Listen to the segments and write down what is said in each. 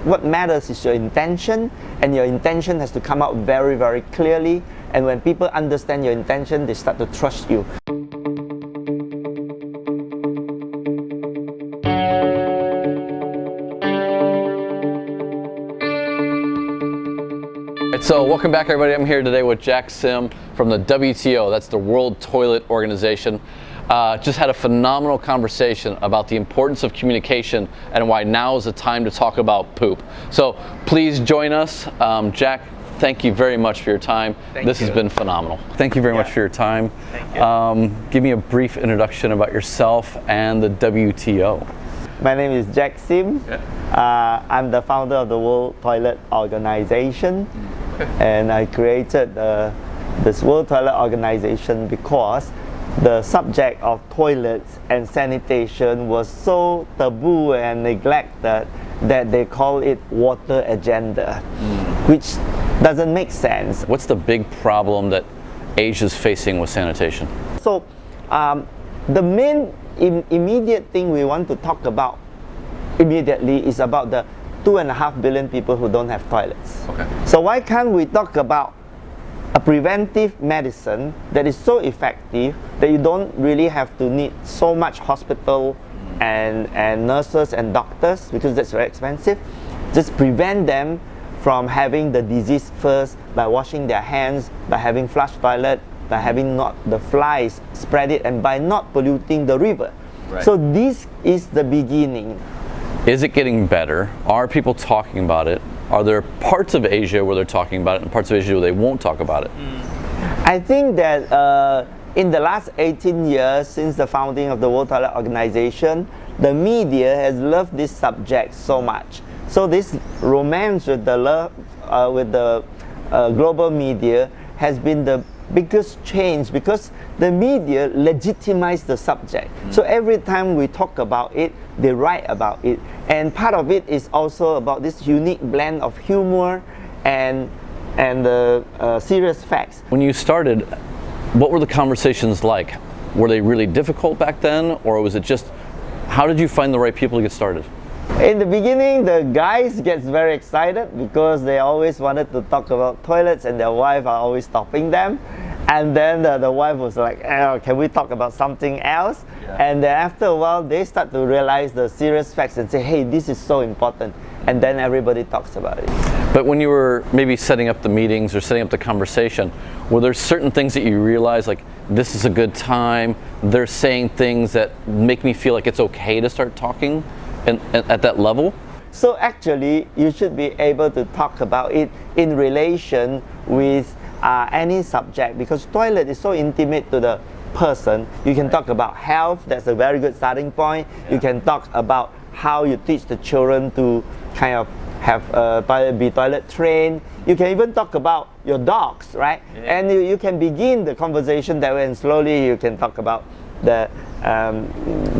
what matters is your intention, and your intention has to come out very, very clearly. And when people understand your intention, they start to trust you. So welcome back, everybody. I'm here today with Jack Sim from the WTO, that's the World Toilet Organization. Just had a phenomenal conversation about the importance of communication and why now is the time to talk about poop. So please join us. Jack, thank you very much for your time. This has been phenomenal. Thank you very much for your time. Thank you. Give me a brief introduction about yourself and the WTO. My name is Jack Sim. I'm the founder of the World Toilet Organization. And I created this World Toilet Organization because the subject of toilets and sanitation was so taboo and neglected that they call it water agenda, which doesn't make sense. What's the big problem that Asia's facing with sanitation? So the main immediate thing we want to talk about immediately is about the 2.5 billion people who don't have toilets. Okay. So why can't we talk about a preventive medicine that is so effective that you don't really have to need so much hospital and nurses and doctors, because that's very expensive. Just prevent them from having the disease first by washing their hands, by having flush toilet, by having not the flies spread it, and by not polluting the river. Right. So this is the beginning. Is it getting better? Are people talking about it? Are there parts of Asia where they're talking about it and parts of Asia where they won't talk about it? I think that in the last 18 years since the founding of the World Toilet Organization, the media has loved this subject so much. So this romance with the global media has been the biggest change, because the media legitimized the subject. So every time we talk about it, they write about it. And part of it is also about this unique blend of humor and serious facts. When you started, what were the conversations like? Were they really difficult back then, or was it just, how did you find the right people to get started? In the beginning, the guys gets very excited because they always wanted to talk about toilets, and their wife are always stopping them. And then the wife was like, oh, can we talk about something else? Yeah. And then after a while, they start to realize the serious facts and say, hey, this is so important. And then everybody talks about it. But when you were maybe setting up the meetings or setting up the conversation, were there certain things that you realized, like, this is a good time, they're saying things that make me feel like it's okay to start talking and at that level? So actually, you should be able to talk about it in relation with any subject, because toilet is so intimate to the person. You can talk about health, that's a very good starting point. You can talk about how you teach the children to kind of have be toilet trained. You can even talk about your dogs, right? Yeah. And you can begin the conversation that way, and slowly you can talk about the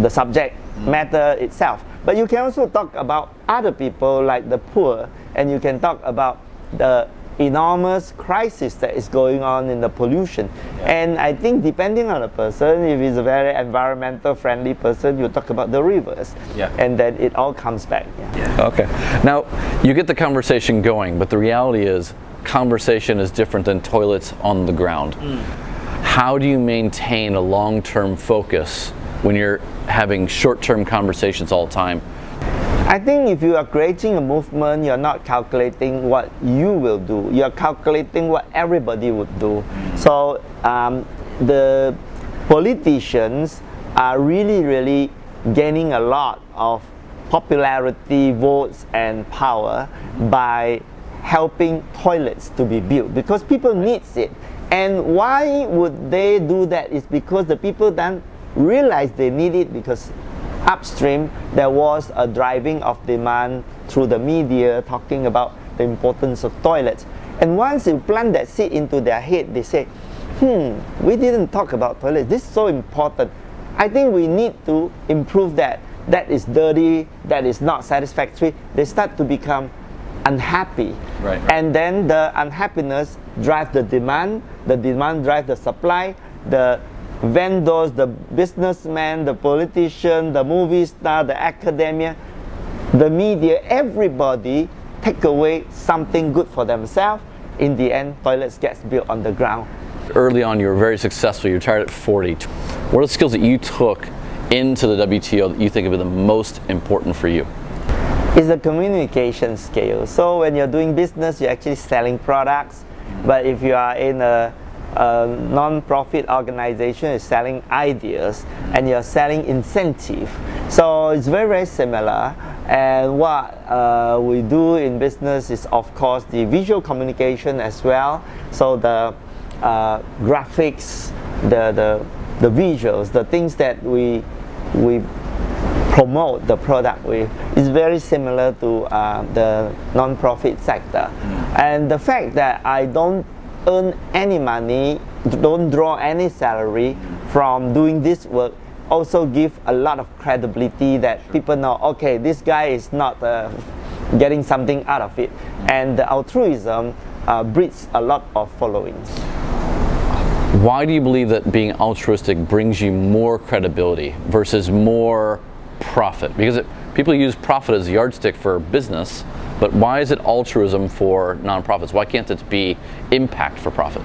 subject matter itself. But you can also talk about other people, like the poor, and you can talk about the enormous crisis that is going on in the pollution. And I think depending on the person, if he's a very environmental friendly person, you talk about the rivers. And then it all comes back. Okay. Now, you get the conversation going, but the reality is conversation is different than toilets on the ground. How do you maintain a long-term focus when you're having short-term conversations all the time? I think if you are creating a movement, you're not calculating what you will do. You're calculating what everybody would do. So the politicians are really gaining a lot of popularity, votes, and power by helping toilets to be built, because people need it. And why would they do that? Is because the people then realize they need it, because upstream there was a driving of demand through the media talking about the importance of toilets. And once you plant that seed into their head, they say, we didn't talk about toilets, this is so important. I think we need to improve that. That is dirty, that is not satisfactory. They start to become unhappy. Right. And then the unhappiness drives the demand drives the supply, the vendors, the businessmen, the politician, the movie star, the academia, the media, everybody take away something good for themselves. In the end, toilets gets built on the ground. Early on, you were very successful. You retired at 40. What are the skills that you took into the WTO that you think have been the most important for you? It's a communication skill. So when you're doing business, you're actually selling products. But if you are in a non-profit organization, you're selling ideas and you're selling incentive. So it's very, very similar. And what we do in business is, of course, the visual communication as well. So the graphics, the visuals, the things that we promote the product with is very similar to the non-profit sector. And the fact that I don't earn any money, don't draw any salary from doing this work, also give a lot of credibility that people know, okay, this guy is not getting something out of it. And the altruism breeds a lot of followings. Why do you believe that being altruistic brings you more credibility versus more profit? Because people use profit as a yardstick for business, but why is it altruism for nonprofits? Why can't it be impact for profit?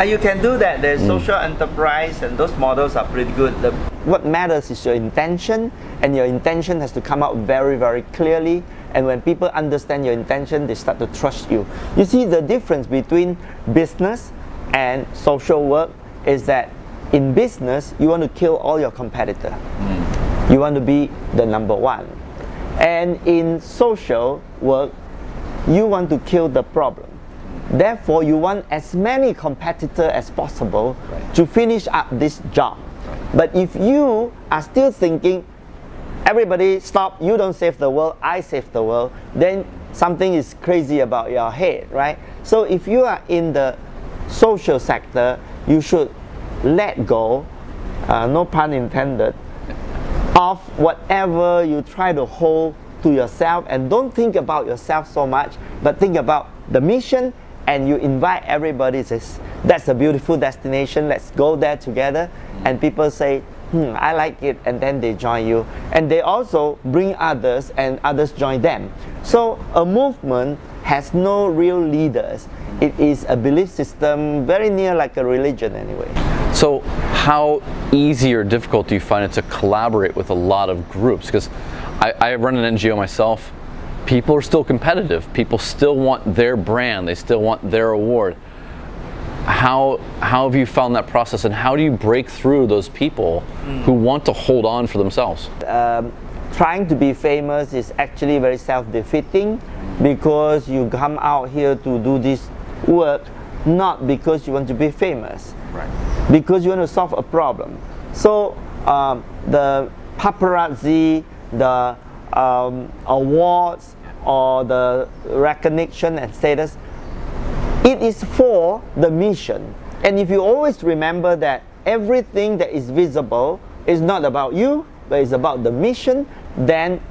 You can do that. There's social enterprise, and those models are pretty good. What matters is your intention, and your intention has to come out very, very clearly. And when people understand your intention, they start to trust you. You see, the difference between business and social work is that in business, you want to kill all your competitor. You want to be the number one. And in social work, you want to kill the problem. Therefore, you want as many competitors as possible to finish up this job. But if you are still thinking, everybody stop, you don't save the world, I save the world, then something is crazy about your head, right? So if you are in the social sector, you should let go, no pun intended, of whatever you try to hold to yourself, and don't think about yourself so much, but think about the mission, and you invite everybody, says, that's a beautiful destination, let's go there together. And people say, I like it, and then they join you. And they also bring others, and others join them. So a movement has no real leaders. It is a belief system, very near like a religion anyway. So how easy or difficult do you find it to collaborate with a lot of groups? Because I run an NGO myself. People are still competitive. People still want their brand. They still want their award. How have you found that process, and how do you break through those people who want to hold on for themselves? Trying to be famous is actually very self-defeating, because you come out here to do this work not because you want to be famous, because you want to solve a problem. So the paparazzi, the awards, or the recognition and status, it is for the mission. And if you always remember that everything that is visible is not about you, but it's about the mission, then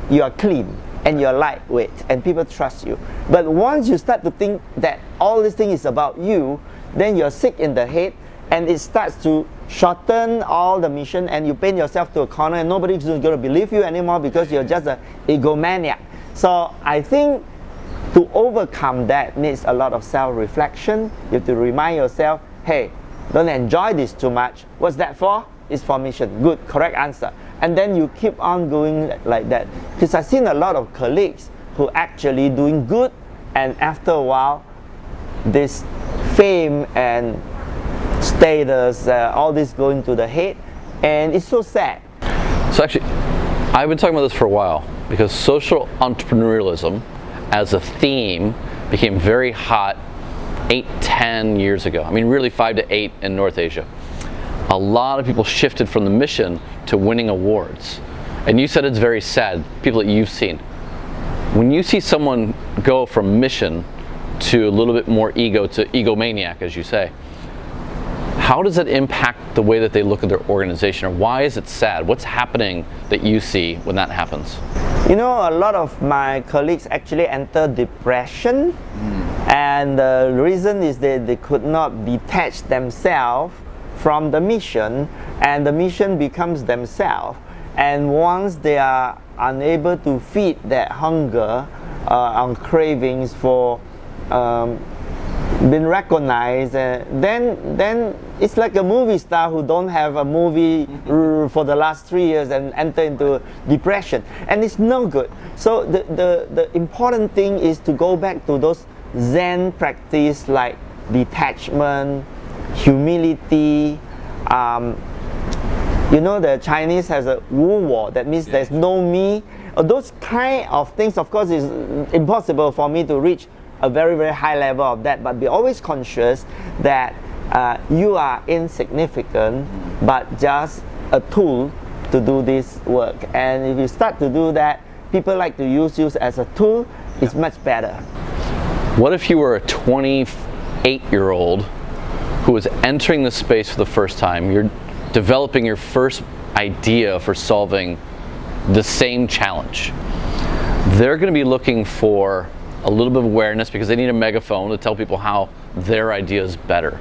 you are clean and you're lightweight and people trust you. But once you start to think that all this thing is about you, then you're sick in the head, and it starts to shorten all the mission, and you paint yourself to a corner, and nobody's going to believe you anymore because you're just an egomaniac. So I think to overcome that needs a lot of self-reflection. You have to remind yourself, hey, don't enjoy this too much. What's that for? It's for mission. Good, correct answer. And then you keep on going like that. Because I've seen a lot of colleagues who actually doing good, and after a while, this fame and status, all this going to the head, and it's so sad. So actually, I've been talking about this for a while, because social entrepreneurialism as a theme became very hot 8-10 years ago. I mean, really 5 to 8 in North Asia. A lot of people shifted from the mission to winning awards. And you said it's very sad, people that you've seen. When you see someone go from mission to a little bit more ego, to egomaniac, as you say, how does that impact the way that they look at their organization, or why is it sad? What's happening that you see when that happens? You know, a lot of my colleagues actually enter depression, and the reason is that they could not detach themselves from the mission, and the mission becomes themselves. And once they are unable to feed that hunger on cravings for been recognized, then it's like a movie star who don't have a movie for the last 3 years and enter into depression, and it's no good. So the important thing is to go back to those Zen practice like detachment, humility. You know, the Chinese has a Wu Wo, that means there's no me. Those kind of things, of course, is impossible for me to reach a very, very high level of that, but be always conscious that you are insignificant, but just a tool to do this work. And if you start to do that, people like to use you as a tool, it's much better. What if you were a 28-year-old who was entering the space for the first time? You're developing your first idea for solving the same challenge. They're going to be looking for a little bit of awareness because they need a megaphone to tell people how their idea is better.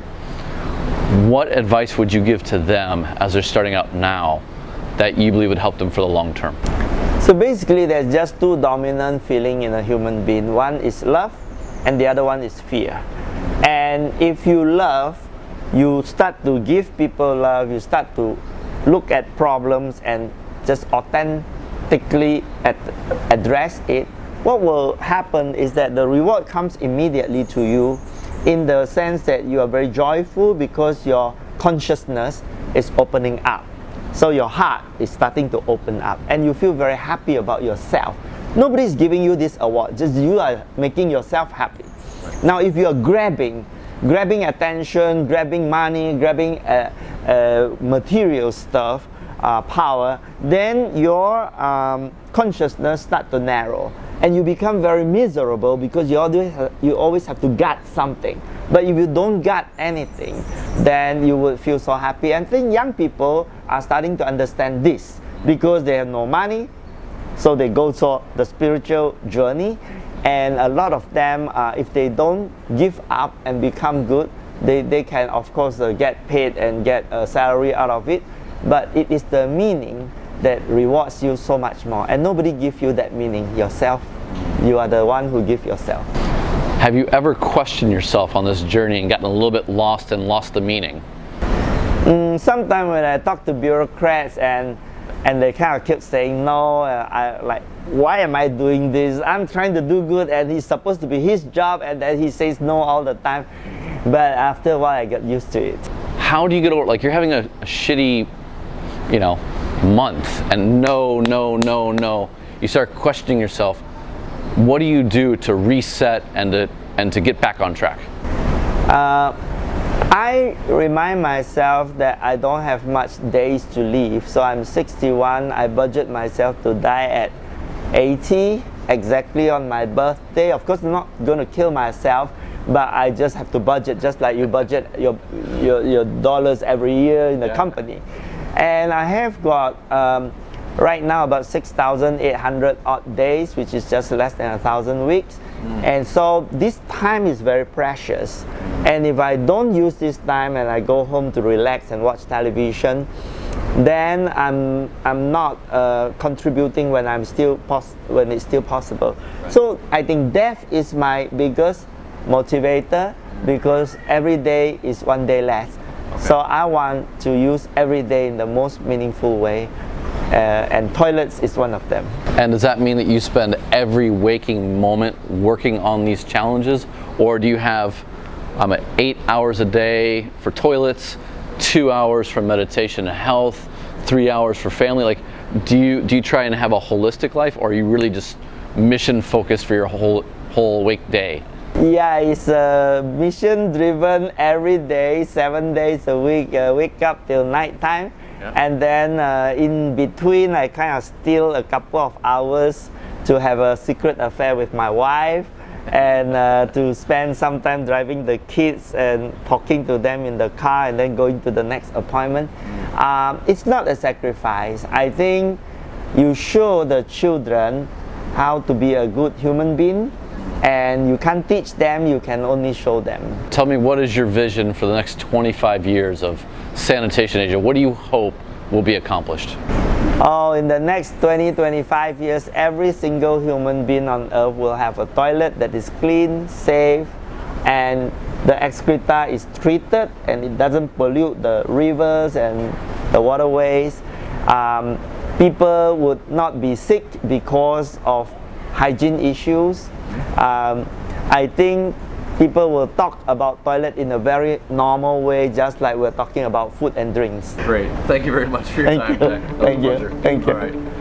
What advice would you give to them as they're starting out now that you believe would help them for the long term? So basically, there's just two dominant feelings in a human being. One is love, and the other one is fear. And if you love, you start to give people love, you start to look at problems and just authentically address it. What will happen is that the reward comes immediately to you, in the sense that you are very joyful because your consciousness is opening up. So your heart is starting to open up and you feel very happy about yourself. Nobody is giving you this award, just you are making yourself happy. Now if you are grabbing attention, grabbing money, grabbing material stuff, power, then your consciousness starts to narrow. And you become very miserable because you always have to guard something. But if you don't guard anything, then you will feel so happy. And I think young people are starting to understand this because they have no money, so they go to the spiritual journey. And a lot of them, if they don't give up and become good, they can of course get paid and get a salary out of it. But it is the meaning that rewards you so much more, and nobody gives you that meaning. Yourself, you are the one who gives yourself. Have you ever questioned yourself on this journey and gotten a little bit lost and lost the meaning? Sometimes when I talk to bureaucrats and they kind of keep saying no, I like, why am I doing this? I'm trying to do good and it's supposed to be his job, and then he says no all the time. But after a while I got used to it. How do you get over, like you're having a shitty, month and no, you start questioning yourself. What do you do to reset and to get back on track? I remind myself that I don't have much days to live. So I'm 61, I budget myself to die at 80, exactly on my birthday. Of course I'm not going to kill myself, but I just have to budget, just like you budget your dollars every year in the company. And I have got right now about 6,800 odd days, which is just less than 1,000 weeks. And so this time is very precious. And if I don't use this time and I go home to relax and watch television, then I'm not contributing when it's still possible. So I think death is my biggest motivator, because every day is one day less. So I want to use every day in the most meaningful way, and toilets is one of them. And does that mean that you spend every waking moment working on these challenges, or do you have 8 hours a day for toilets, 2 hours for meditation and health, 3 hours for family? Like, do you try and have a holistic life, or are you really just mission focused for your whole week day? Yeah, it's mission driven every day, 7 days a week, wake up till night time. Yeah. And then in between I kind of steal a couple of hours to have a secret affair with my wife, and to spend some time driving the kids and talking to them in the car, and then going to the next appointment. It's not a sacrifice. I think you show the children how to be a good human being, and you can't teach them, you can only show them. Tell me, what is your vision for the next 25 years of Sanitation Asia? What do you hope will be accomplished? Oh, in the next 20-25 years, every single human being on earth will have a toilet that is clean, safe, and the excreta is treated and it doesn't pollute the rivers and the waterways. People would not be sick because of hygiene issues. I think people will talk about toilet in a very normal way, just like we're talking about food and drinks. Great. Thank you very much for your time, Jack. Thank you. Thank you. All right.